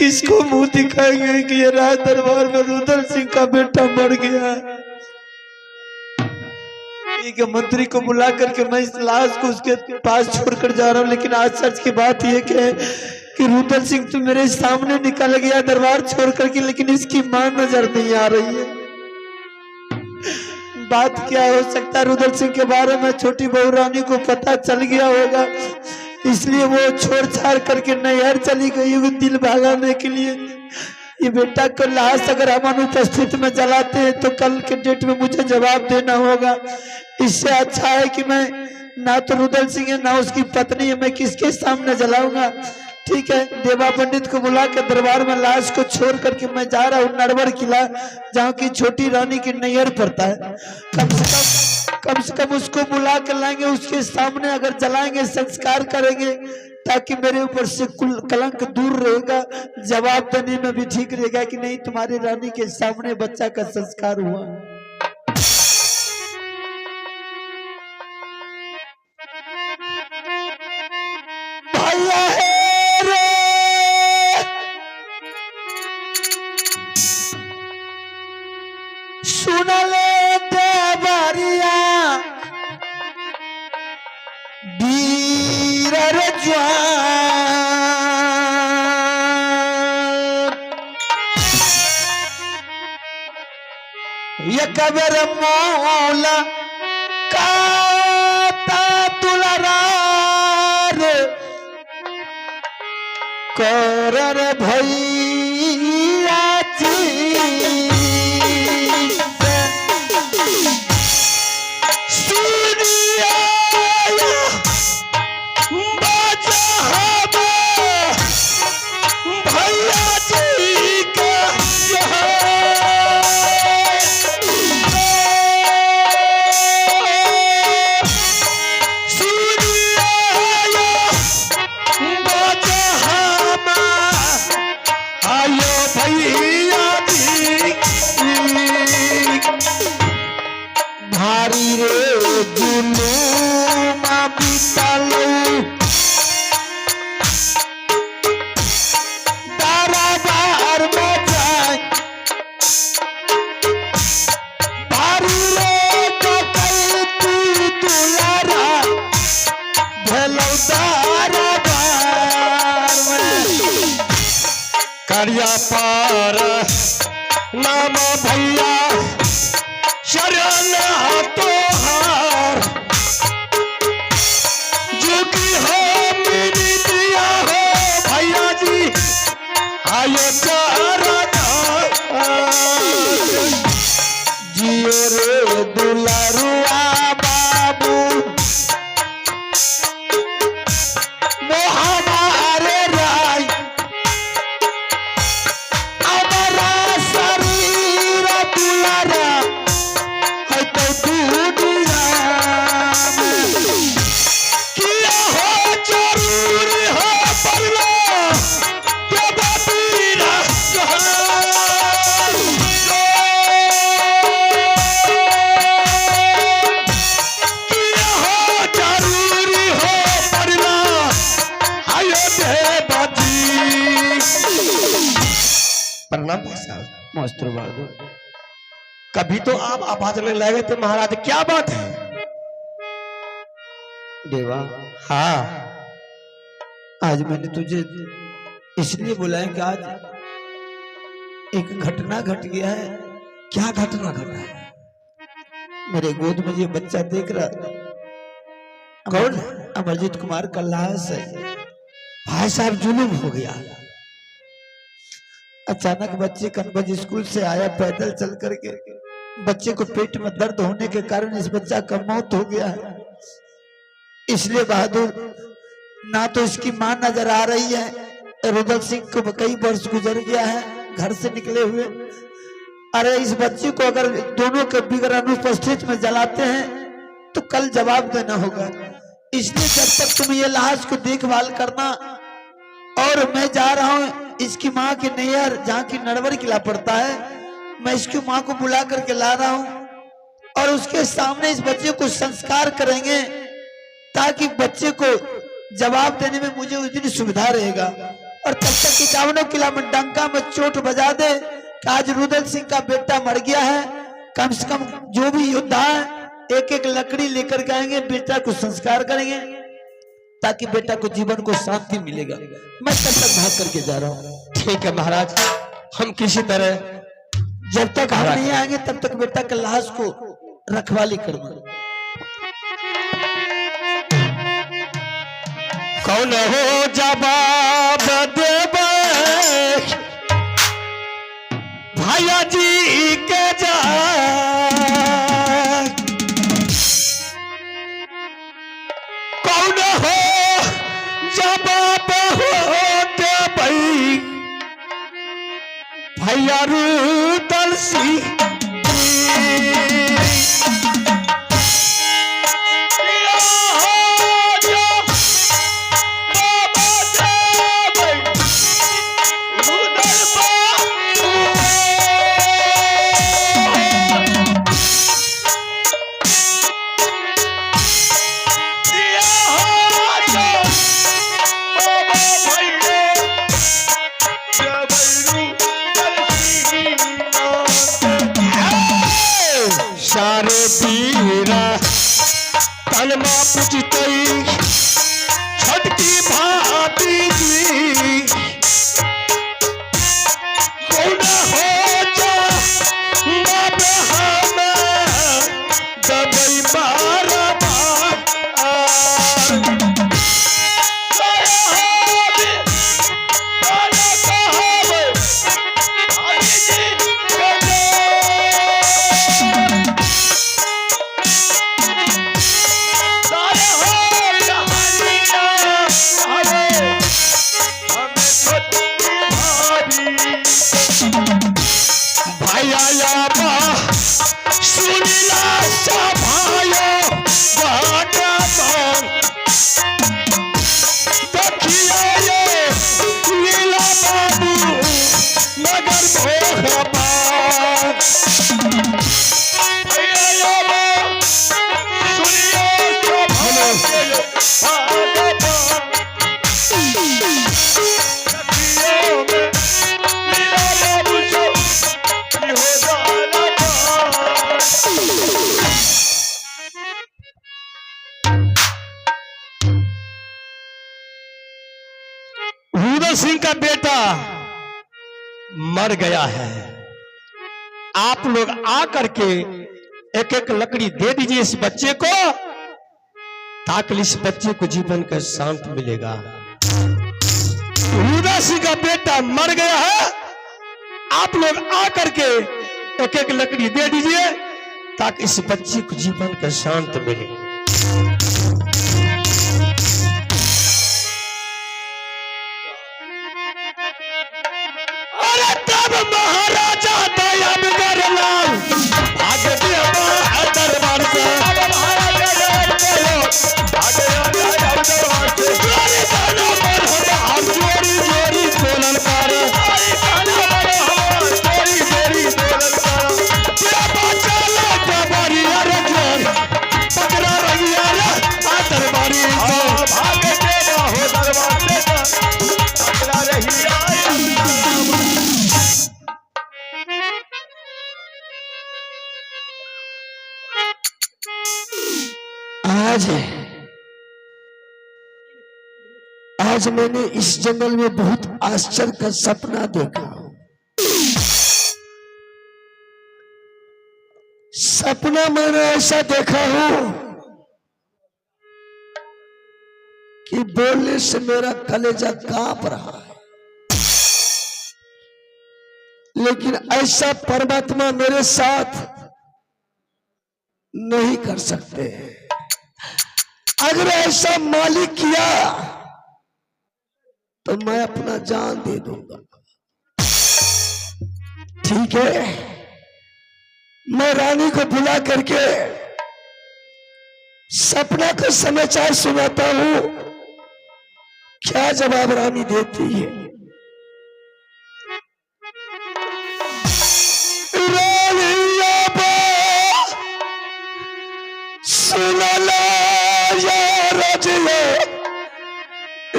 किसको मुंह दिखाएंगे कि ये राज दरबार में रुद्र सिंह का बेटा मर गया। ठीक है, मंत्री को बुला करके मैं इस लाश को उसके पास छोड़कर जा रहा हूँ, लेकिन आज सच की बात यह कि रुद्र सिंह तो मेरे सामने निकल गया दरबार छोड़ करके, लेकिन इसकी मां नजर नहीं आ रही है। बात क्या हो सकता है, रुद्र सिंह के बारे में छोटी बहू रानी को पता चल गया होगा, इसलिए वो छोड़ छाड़ करके नैहर चली गई होगी दिल बहलाने के लिए। ये बेटा को लाश अगर हम अनुपस्थित में जलाते हैं तो कल के डेट में मुझे जवाब देना होगा। इससे अच्छा है कि मैं ना तो रुद्र सिंह है ना उसकी पत्नी है, मैं किसके सामने जलाऊंगा। ठीक है, देवा पंडित को बुला कर दरबार में लाश को छोड़ करके मैं जा रहा हूँ नरवर किला, जहाँ की छोटी रानी की नैहर पड़ता है। कम से कम उसको बुला कर लाएंगे, उसके सामने अगर जलाएंगे संस्कार करेंगे, ताकि मेरे ऊपर से कलंक दूर रहेगा। जवाब देने में भी ठीक रहेगा कि नहीं तुम्हारी रानी के सामने बच्चा का संस्कार हुआ। भैया रे सुन ले देवरिया वीर ये कबर मौला काता दुलारार करर भैया जी सुनिया भैया जी का भारी रे जुलूम बीतलो दरबार में जाए, भारी रे डकैती दुलारा भेलौ दरबार में। करिया पार नाम भैया शरण तोहार, जो कि हो मेरी दिया हो भैया जी आयो जियो रे दुलारुआ बाबू मोहमारे राय हमारा शरीर दुलारा प्रणाम साहब मास्टर बहादुर। कभी तो आप आवाज में लगे थे महाराज, क्या बात है देवा? हाँ, आज मैंने तुझे इसलिए बुलाया कि आज एक घटना घट गया है। क्या घटना घटा है? मेरे गोद में ये बच्चा देख रहा था, कौन? अमरजीत कुमार का लाश है। भाई साहब जुलूम हो गया। अचानक बच्चे कनबज स्कूल से आया पैदल चल करके, बच्चे को पेट में दर्द होने के कारण इस बच्चा का मौत हो गया है। इसलिए बहादुर ना तो इसकी मां नजर आ रही है, रुद्र सिंह को कई वर्ष गुजर गया है घर से निकले हुए। अरे इस बच्चे को अगर दोनों के बिगड़ अनुपस्थित में जलाते हैं तो कल जवाब देना होगा। इसलिए जब तक तुम ये लाश को देखभाल करना, और मैं जा रहा हूँ इसकी माँ की नैहर जहाँ की नरवर किला पड़ता है, मैं इसकी माँ को बुला करके ला रहा हूँ और उसके सामने इस बच्चे को संस्कार करेंगे, ताकि बच्चे को जवाब देने में मुझे उस दिन सुविधा रहेगा। और तब तक किटावनों किला में डंका में चोट बजा दे कि आज रुदल सिंह का बेटा मर गया है। कम से कम जो भी योद्धा है एक एक लकड़ी लेकर के आएंगे, बेटा को संस्कार करेंगे ताकि बेटा को जीवन को शांति मिलेगा। मैं तब तक भाग करके जा रहा हूँ। ठीक है महाराज, हम किसी तरह जब तक हम नहीं आएंगे तब तक बेटा के लाश को रखवाली करना। कौन हो जवाब देबे भैया जी के जा, कौन हो जवाब हो देबे भैया रुदल सिंह। सारे पीरा तलमा पूछतई छटकी भाती जी, कौन हो जा बाबे हमें दबई मारा सिंह का बेटा मर गया है। आप लोग आकर के एक एक लकड़ी दे दीजिए इस बच्चे को ताकि इस बच्चे को जीवन का शांत मिलेगा। रुदल सिंह का बेटा मर गया है, आप लोग आकर के एक एक लकड़ी दे दीजिए ताकि इस बच्चे को जीवन का शांत मिले। महाराजा दयाब गरलाल भाग दिया दरबार से, जोरी जोरी बोलन कर पकड़ा रही दरबारी भाग पकड़ा रही। आज मैंने इस जंगल में बहुत आश्चर्य का सपना देखा। सपना मैंने ऐसा देखा हूं कि बोलने से मेरा कलेजा कांप रहा है, लेकिन ऐसा परमात्मा मेरे साथ नहीं कर सकते। अगर ऐसा मालिक किया तो मैं अपना जान दे दूंगा। ठीक है, मैं रानी को बुला करके सपना का समाचार सुनाता हूं, क्या जवाब रानी देती है।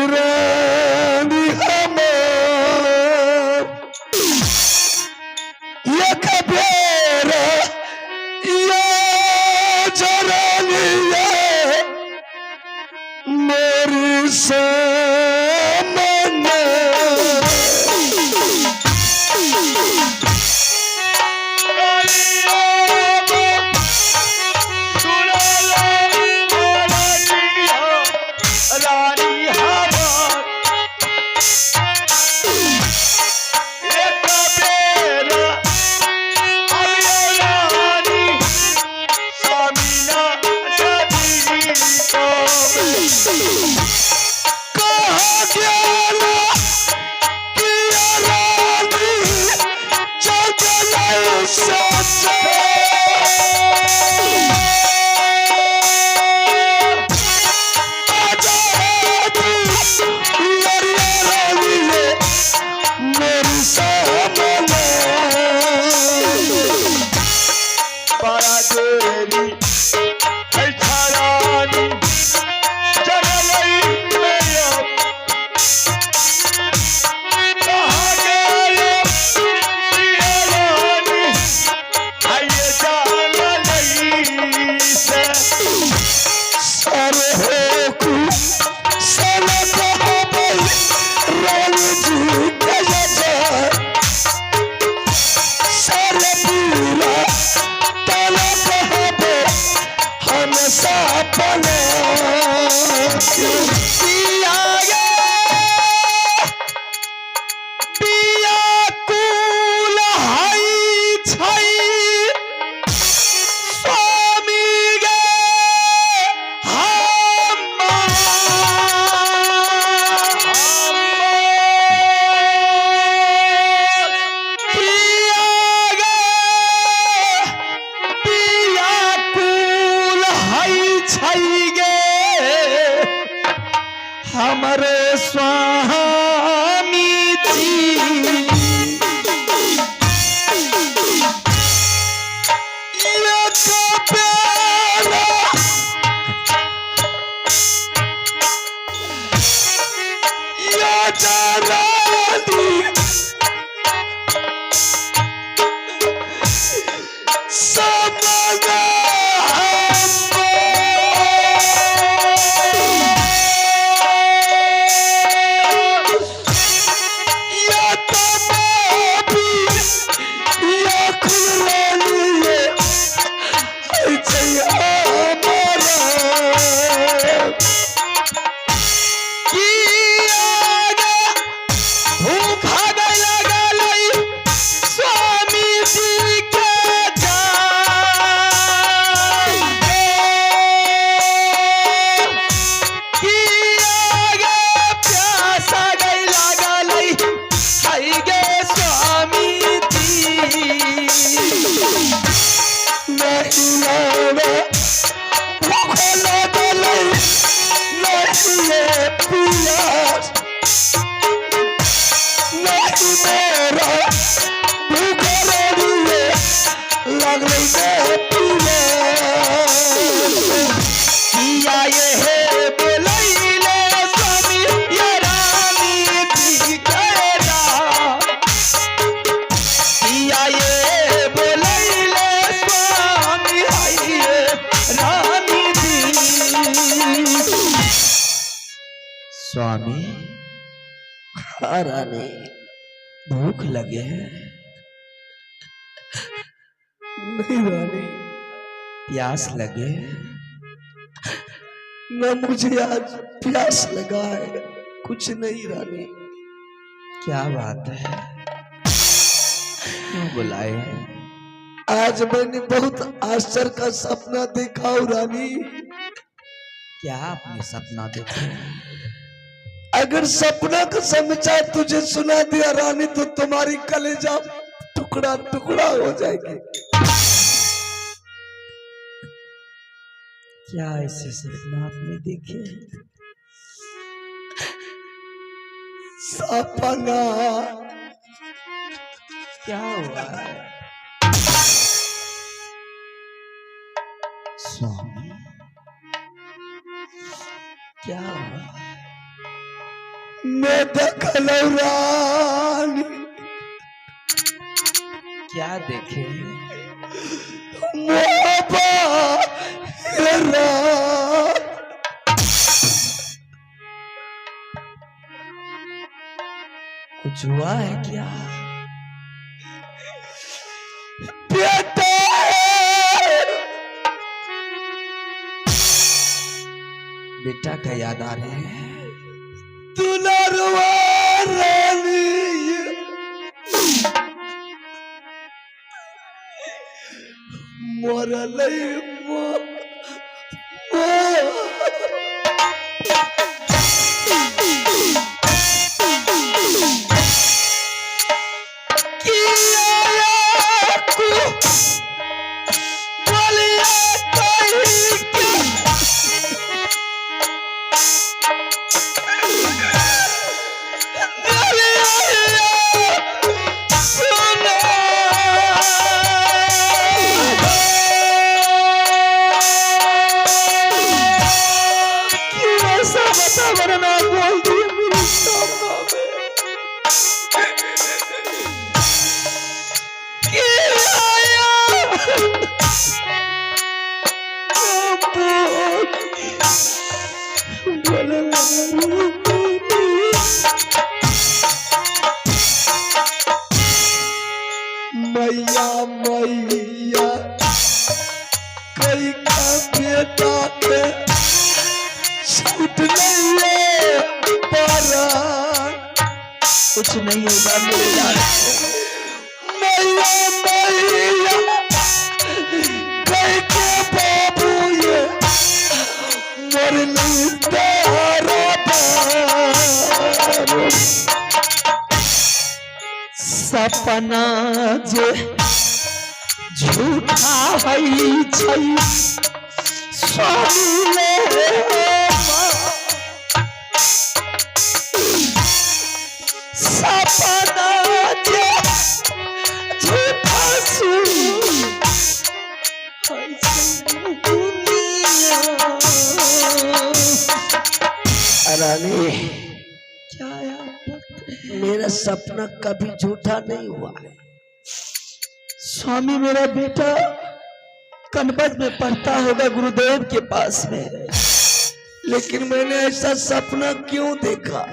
रानी हमें छई स्वामी गे हमारे स्वामी जी ये कपेला ये जरानी समझा स्वामी रानी भूख लगे है नहीं रानी, प्यास लगे न मुझे आज प्यास लगा है, कुछ नहीं रानी। क्या बात है, क्यों बुलाए हैं? आज मैंने बहुत आश्चर्य का सपना देखा हूँ रानी। क्या आपने सपना देखा? अगर सपना का समाचार तुझे सुना दिया रानी तो तुम्हारी कलेजा टुकड़ा टुकड़ा हो जाएगी। क्या ऐसे सपना आपने देखे? सपना क्या हुआ है स्वामी? क्या हुआ? मैं देखल रानी। क्या देखे? कुछ हुआ है क्या? बेटा बेटा का याद आ रहे हैं? दुलारवा रानी मरल मैया मैया कई का बेटा के छूट नहीं पारा। कुछ नहीं होगा मेरे यार। मैया मैया सपना जे झूठा है छै स्वामी रे सपना जे झूठा रानी, क्या यार मेरा सपना कभी झूठा नहीं हुआ है। स्वामी मेरा बेटा कनबज में पढ़ता होगा गुरुदेव के पास में, लेकिन मैंने ऐसा सपना क्यों देखा?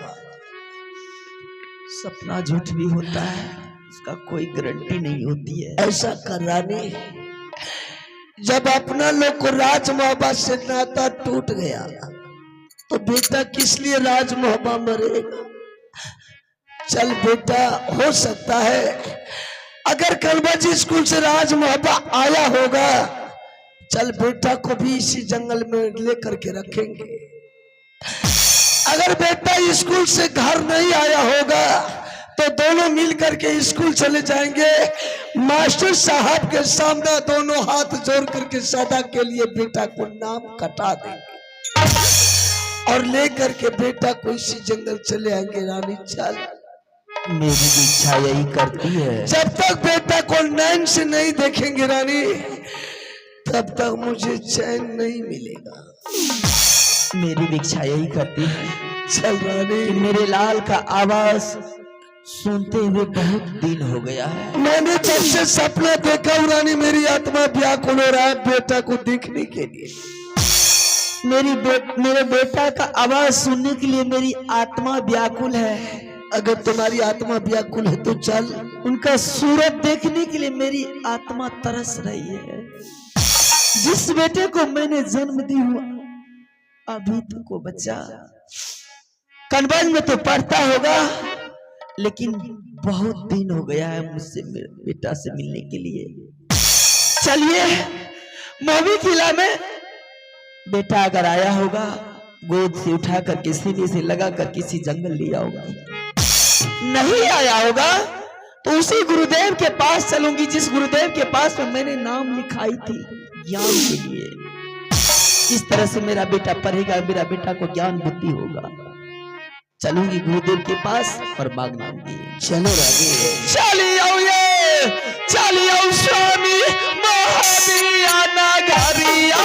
सपना झूठ भी होता है, उसका कोई गारंटी नहीं होती है। ऐसा कर रानी, जब अपना लोग को राज मोहब्बत से नाता टूट गया तो बेटा किस लिए राज मोहब्बत मरेगा? चल बेटा, हो सकता है अगर कलबाजी स्कूल से राज मोहब्बत आया होगा, चल बेटा को भी इसी जंगल में लेकर के रखेंगे। अगर बेटा स्कूल से घर नहीं आया होगा तो दोनों मिलकर के स्कूल चले जाएंगे, मास्टर साहब के सामने दोनों हाथ जोड़ करके सदा के लिए बेटा को नाम कटा देंगे और लेकर के बेटा को इसी जंगल चले आएंगे। रानी चल, मेरी भी इच्छा यही करती है। जब तक बेटा को नैन से नहीं देखेंगे रानी, तब तक मुझे चैन नहीं मिलेगा। मेरी भी इच्छा यही करती है। चल रानी, मेरे लाल का आवाज सुनते हुए बहुत दिन हो गया है। मैंने जब से सपना देखा रानी, मेरी आत्मा व्याकुल हो रहा है बेटा को देखने के लिए। मेरे बेटा का आवाज सुनने के लिए मेरी आत्मा व्याकुल है। अगर तुम्हारी आत्मा व्याकुल है तो चल, उनका सूरत देखने के लिए मेरी आत्मा तरस रही है। जिस बेटे को मैंने जन्म दी हुआ अभी तक वो बच्चा कनबज में तो पढ़ता होगा, लेकिन बहुत दिन हो गया है मुझसे मेरे बेटा से मिलने के लिए। चलिए, मौवी किला में बेटा अगर आया होगा, गोद से उठाकर के सीने से लगाकर किसी जंगल ले आऊंगा। नहीं आया होगा तो उसी गुरुदेव के पास चलूंगी जिस गुरुदेव के पास में मैंने नाम लिखाई थी ज्ञान के लिए। किस तरह से मेरा बेटा पढ़ेगा, मेरा बेटा को ज्ञान बुद्धि होगा। चलूंगी गुरुदेव के पास और मांग मांगी। चलो रानी, चलिए स्वामी महावीरा नगरिया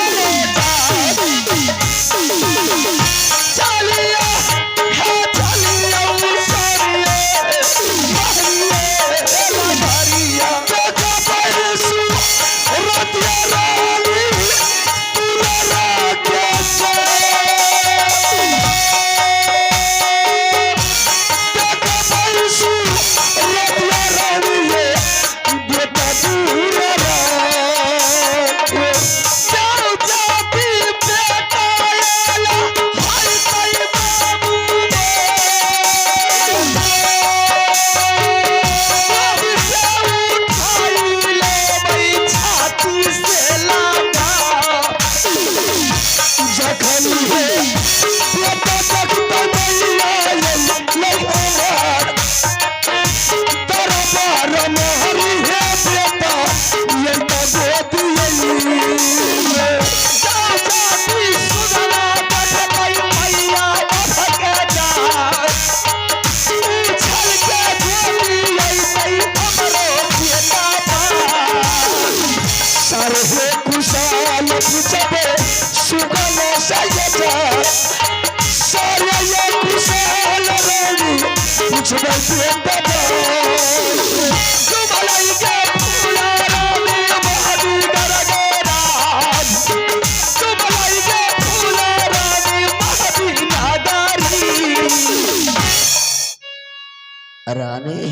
रानी,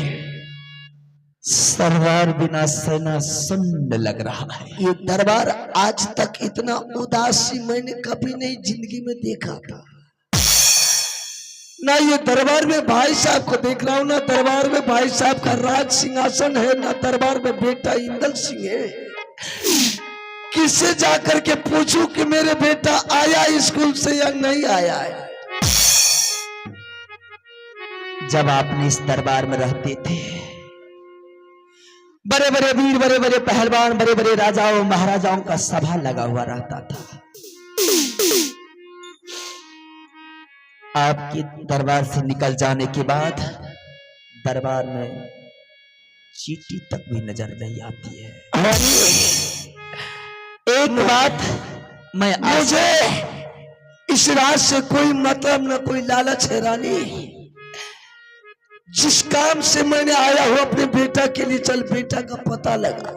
सरदार बिना सेना सुन्न लग रहा है। ये दरबार आज तक इतना उदासी मैंने कभी नहीं जिंदगी में देखा था। ना ये दरबार में भाई साहब को देख रहा हूँ, ना दरबार में भाई साहब का राज सिंहासन है, ना दरबार में बेटा इंदल सिंह है। किससे जाकर के पूछूं कि मेरे बेटा आया स्कूल से या नहीं आया है? जब आपने इस दरबार में रहते थे बड़े बड़े वीर, बड़े बड़े पहलवान, बड़े बड़े राजाओं महाराजाओं का सभा लगा हुआ रहता था। आपके दरबार से निकल जाने के बाद दरबार में चींटी तक भी नजर नहीं आती है। एक बात मैं मुझे इस राज से कोई मतलब न कोई लालच है रानी। जिस काम से मैंने आया हूं अपने बेटा के लिए, चल बेटा का पता लगा।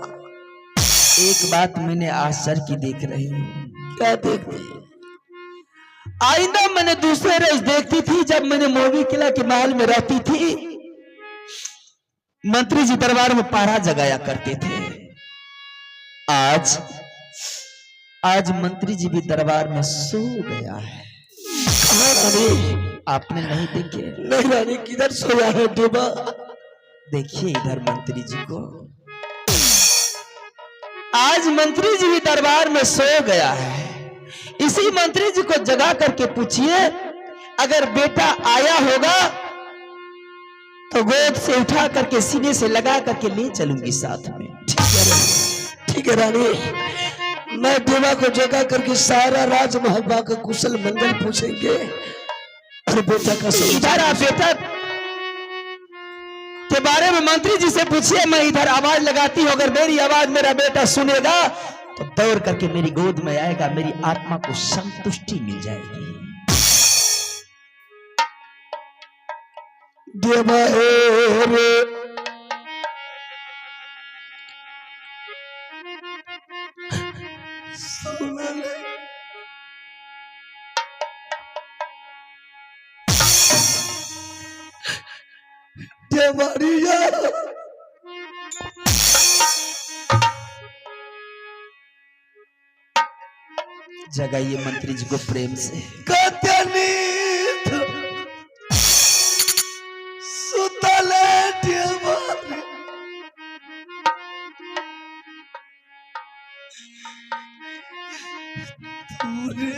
एक बात मैंने आश्चर्य की देख रही हूँ। क्या देख रही है? आईना मैंने दूसरे रोज देखती थी, जब मैंने मोगी किला के महल में रहती थी, मंत्री जी दरबार में पहरा जगाया करते थे। आज मंत्री जी भी दरबार में सो गया है। कहाँ रानी? आपने नहीं देखे? नहीं रानी, किधर सोया है देवा? देखिए इधर मंत्री जी को। आज मंत्री जी भी दरबार में सो गया है। इसी मंत्री जी को जगा करके पूछिए, अगर बेटा आया होगा तो गोद से उठा करके सीने से लगा करके ले चलूंगी साथ में। ठीक है रानी, मैं देवा को जगा करके सारा राज महबा का कुशल मंगल पूछेंगे और बेटा का इधर आप बेटा के बारे में मंत्री जी से पूछिए। मैं इधर आवाज लगाती हूँ, अगर मेरी आवाज मेरा बेटा सुनेगा तो दौड़ करके मेरी गोद में आएगा, मेरी आत्मा को संतुष्टि मिल जाएगी। देवा रे देवरिया जगाइए मंत्री जी को प्रेम से। कतनीत सुतले देवा पूरे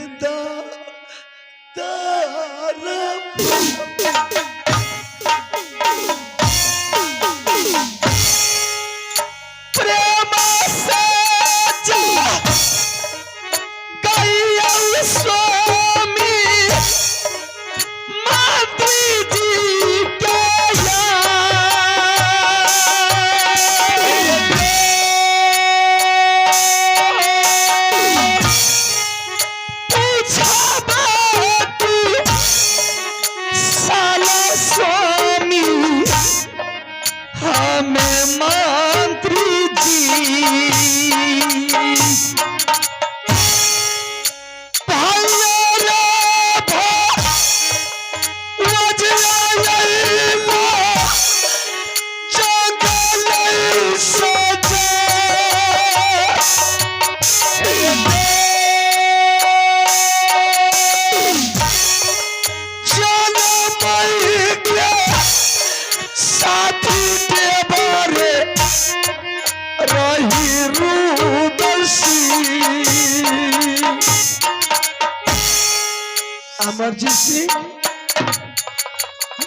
अमरजीत सिंह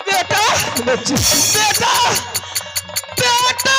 बेटा बेटा बेटा